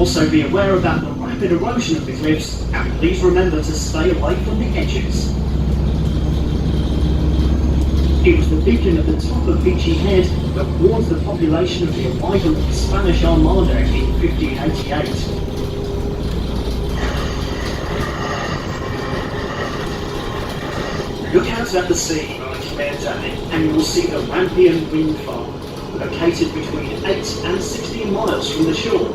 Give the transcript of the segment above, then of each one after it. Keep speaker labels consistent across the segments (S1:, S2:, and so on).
S1: Also be aware about the rapid erosion of the cliffs, and please remember to stay away from the edges. It was the beacon at the top of Beachy Head that warned the population of the arrival of the Spanish Armada in 1588. Look out at the sea on a clear day and you will see the Rampion Wind Farm, located between 8 and 16 miles from the shore.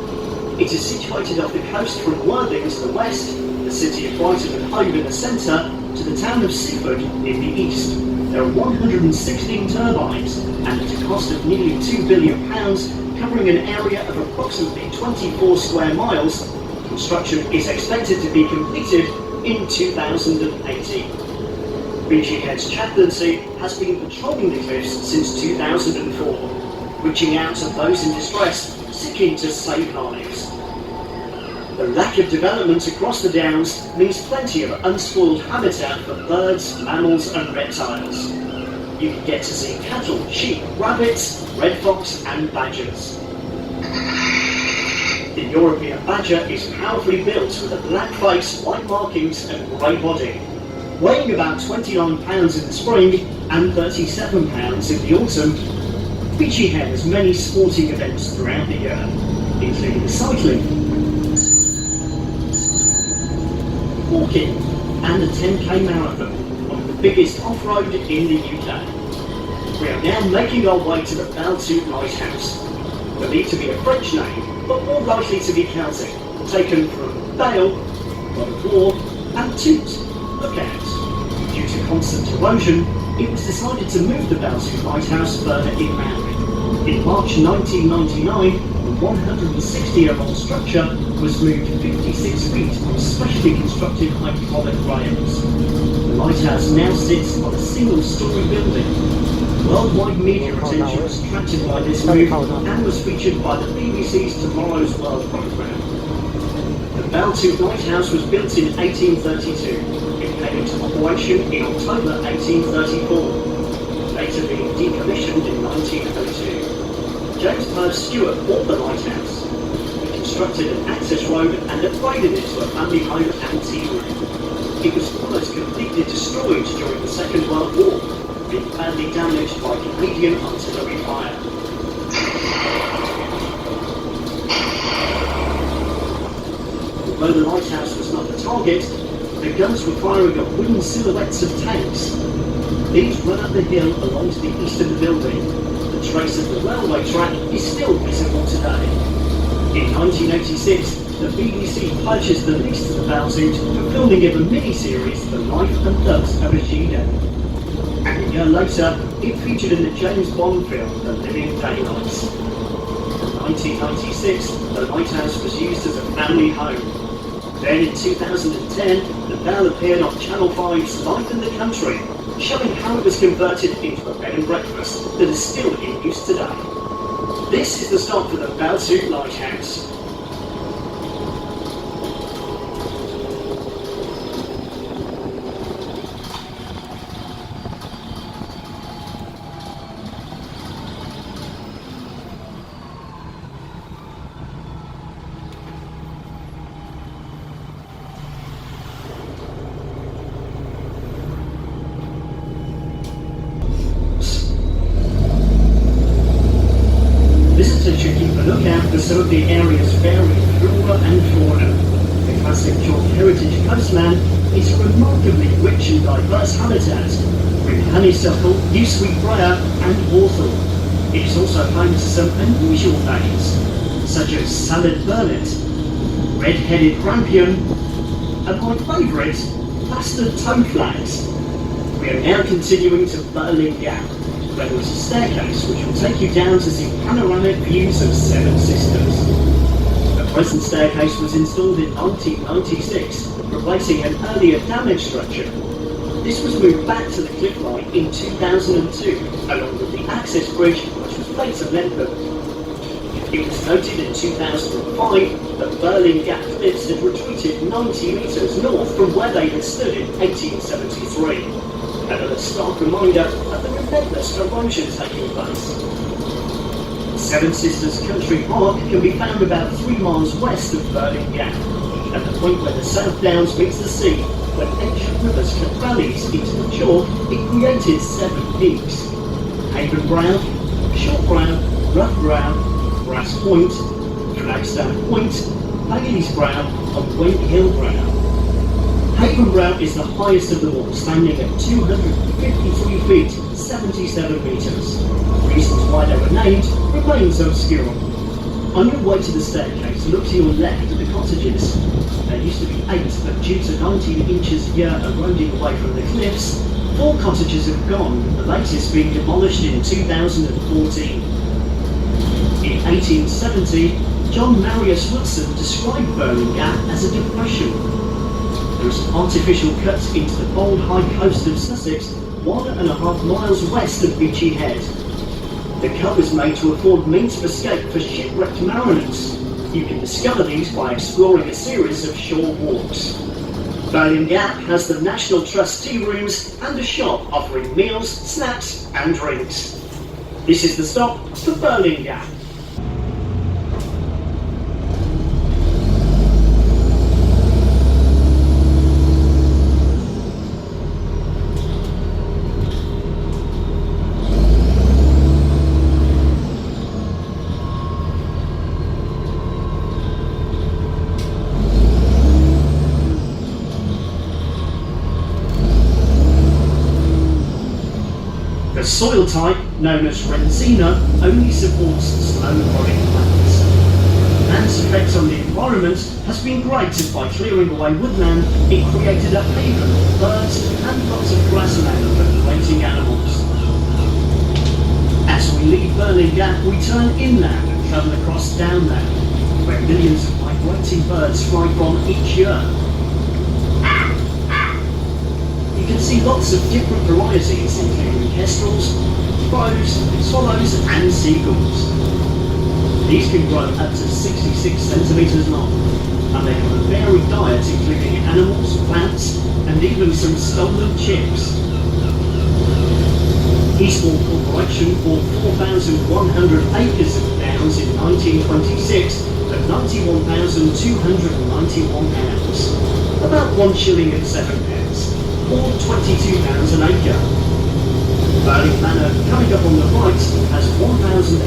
S1: It is situated off the coast from Worthing to the west, the city of Brighton and Hove in the centre, to the town of Seaford in the east. There are 116 turbines, and at a cost of nearly £2 billion, covering an area of approximately 24 square miles, construction is expected to be completed in 2018. Beachy Head's chaplaincy has been patrolling the cliffs since 2004, reaching out to those in distress, seeking to save lives. The lack of development across the downs means plenty of unspoiled habitat for birds, mammals and reptiles. You can get to see cattle, sheep, rabbits, red fox and badgers. The European badger is powerfully built with a black face, white markings and grey body. Weighing about 29 pounds in the spring and 37 pounds in the autumn, Beachy Head has many sporting events throughout the year, including cycling, walking and a 10k marathon, one of the biggest off-road in the UK. We are now making our way to the Belle Tout lighthouse. Believed to be a French name, but more likely to be Celtic, taken from Belle, God of War, and Tout, look out. Due to constant erosion, it was decided to move the Belle Tout lighthouse further inland. In March 1999, the 160-year-old structure was moved 56 feet on specially constructed hydraulic rails. The lighthouse now sits on a single-storey building. Worldwide media attention was attracted by this move and was featured by the BBC's Tomorrow's World programme. The Belle Tout lighthouse was built in 1832. It came into operation in October 1834, later being decommissioned in 1902. James Purse Stewart bought the lighthouse. He constructed an access road and upgraded it to a family home and tea room. It was almost completely destroyed during the Second World War, being badly damaged by Canadian artillery fire. Although the lighthouse was not the target, the guns were firing at wooden silhouettes of tanks. These run up the hill along to the east of the building. The trace of the railway track is still visible today. In 1986, the BBC purchased the lease to the Belle Tout for filming of a mini-series, The Life and Death of a G-Day. And a year later, it featured in the James Bond film, The Living Daylights. In 1996, the lighthouse was used as a family home. Then in 2010, the Belle appeared on Channel 5's Life in the Country, showing how it was converted into a bed and breakfast that is still in use today. This is the stop for the Belle Tout lighthouse. Visitors should keep a lookout for some of the area's varied flora and fauna. The classic chalk heritage coastland is a remarkably rich and diverse habitat, with honeysuckle, yew-sweet briar and hawthorn. It is also home to some unusual names, such as salad burnet, red-headed rampion, and my favourite, bastard toadflax. We are now continuing to Birling Gap, where there is a staircase which will take you down to see panoramic views of Seven Sisters. The present staircase was installed in 1996, replacing an earlier damaged structure. This was moved back to the cliff line in 2002, along with the access bridge which was later lengthened. It was noted in 2005 that Birling Gap cliffs had retreated 90 metres north from where they had stood in 1873. Another stark reminder of the relentless erosion taking place. Seven Sisters Country Park can be found about 3 miles west of Birling Gap, at the point where the South Downs meets the sea. When ancient rivers cut valleys into the chalk, it created 7 peaks: Haven Brow, Short Brow, Rough Brow, Brass Point, Flagstaff Point, Bailey's Brow, and Went Hill Brow. Haven Brow is the highest of them all, standing at 253 feet, 77 metres. Reasons why they were named remains obscure. On your way to the staircase, look to your left at the cottages. There used to be 8, but due to 19 inches a year eroding away from the cliffs, 4 cottages have gone, the latest being demolished in 2014. In 1870, John Marius Woodson described Birling Gap as a depression. There is an artificial cut into the bold high coast of Sussex, 1.5 miles west of Beachy Head. The cut was made to afford means of escape for shipwrecked mariners. You can discover these by exploring a series of shore walks. Birling Gap has the National Trust tea rooms and a shop offering meals, snacks and drinks. This is the stop for Birling Gap. The soil type, known as Renzina, only supports slow-growing plants. Man's effect on the environment has been greater. By clearing away woodland, it created a haven for birds and lots of grassland for waiting animals. As we leave Birling Gap, we turn inland and travel across downland, where millions of migrating birds fly from each year. You can see lots of different varieties, including kestrels, crows, swallows and seagulls. These can grow up to 66 centimetres long, and they have a varied diet including animals, plants and even some stolen chicks. Eastbourne Corporation bought 4,100 acres of downs in 1926 at £91,291, about £1.07. Or £22 an acre. Birling Manor, coming up on the right, has 1,800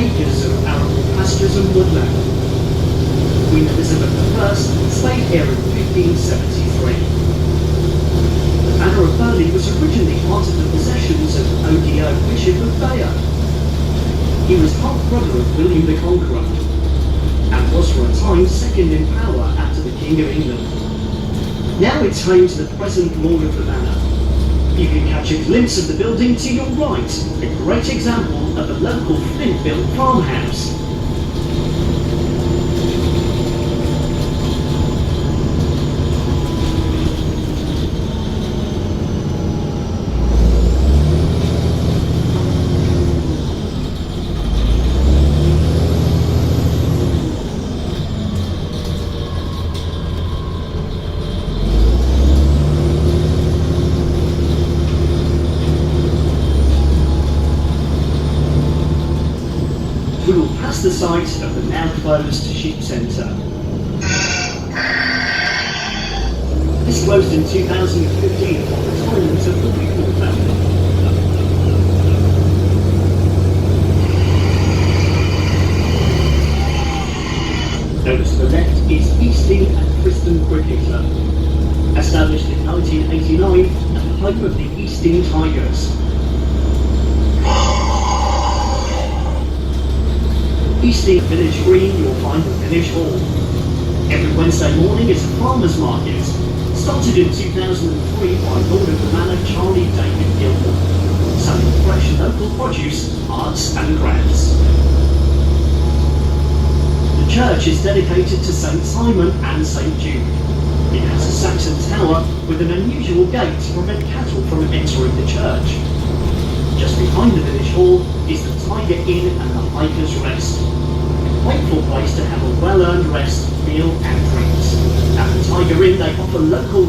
S1: acres of arable pastures and woodland. Queen Elizabeth I stayed here in 1573. The Manor of Birling was originally part of the possessions of Odio, Bishop of Bayeux. He was half-brother of William the Conqueror, and was for a time second in power after the King of England. Now it's home to the present Lord of the Manor. You can catch a glimpse of the building to your right, a great example of a local flint-built farmhouse. We will pass the site of the now closed sheep centre. This closed in 2015 for retirement of the Beachy family. Notice to the left is Easting and Friston Cricket Club, established in 1989 and home of the Easting Tigers. Easting Village Green, you'll find the Village Hall. Every Wednesday morning is a farmers' market, started in 2003 by Lord of the Manor Charlie David Gilder, selling fresh local produce, arts and crafts. The church is dedicated to St Simon and St Jude. It has a Saxon tower with an unusual gate to prevent cattle from entering the church. Just behind the village hall is the Tiger Inn and the Hiker's Rest. A grateful place to have a well-earned rest, meal and drinks. At the Tiger Inn they offer local